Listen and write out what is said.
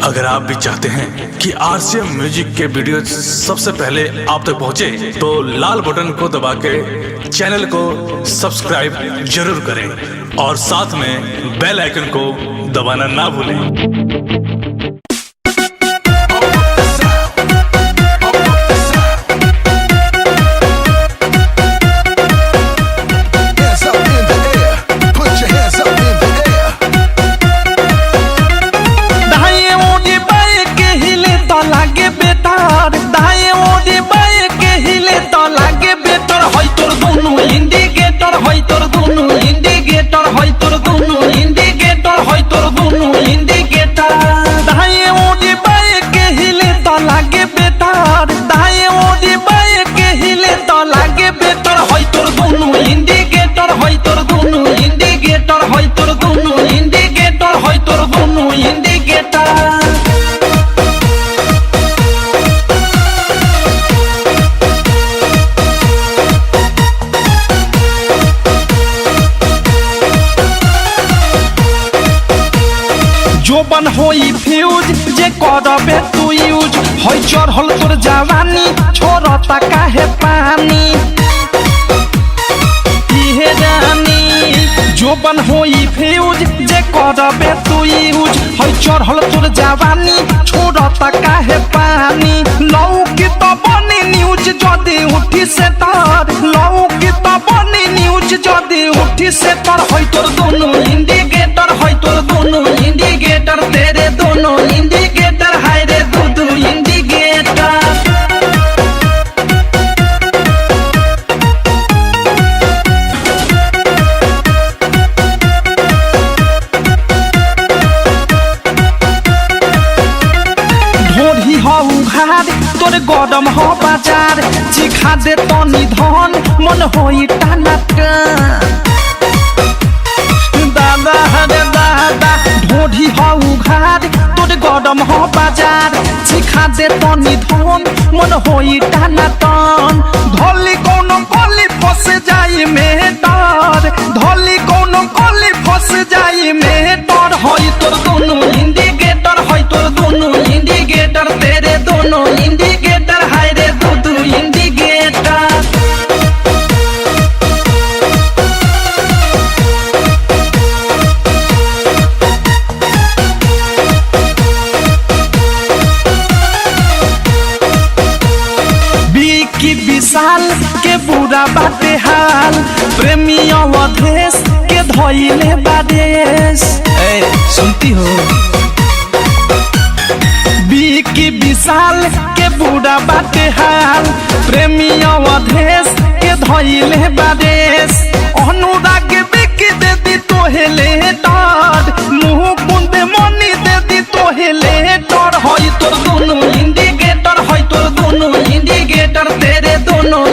अगर आप भी चाहते हैं कि आरसीएम म्यूजिक के वीडियो सबसे पहले आप तक पहुंचे, तो लाल बटन को दबा के चैनल को सब्सक्राइब जरूर करें और साथ में बेल आइकन को दबाना ना भूलें। जोबन होई फ्यूज जे करबे तू यूज होई चढ़ल तोर जवानी छोड़ता काहे पानी इहे रानी। जोबन होई फ्यूज जे करबे तू यूज होई चढ़ल तोर जवानी छोड़ता काहे पानी। लौकी तो बनी न्यूज जदी उठी से तार, लौकी तो बनी न्यूज जदी उठी से तार। होई तोर दोनों इंडिकेटर, होई तोर दोनों इंडिकेटर, तेरे दोनों इंडिकेटर, हाय रे दो इंडिकेटर। ढोरी हो उघार तोरे गरम हो बाजार, चिखा दे तनी धन मन होई टाना दादा हरे दादा। ढोरी हो उघार तोरे गरम हो बाजार, चिखा दे तनी धन मन होई टाना टन। धोली कोनो कोली फंस जाई में डर, धोली कोनो कोली फंस जाई में डर। होई तोर दोनों इंडिकेटर, होई तोर दोनों इंडिकेटर, तेरे दोनों इंडिकेटर, हाय रे दो इंडिकेटर। की विशाल के बुरा बाटे हाल, प्रेमी अवधेश के धोइले बादेश। सुनती हो की विशाल के बुरा बाटे हाल, प्रेमी अवधेश के धोइले बादेश। अनुराग बिकी दे दी तोहेले डर, मुँह कुंदे मनी दे दी तोहेले डर। होई तोर दोनों इंडिकेटर, होई तोर दोनों इंडिकेटर, तेरे दोनों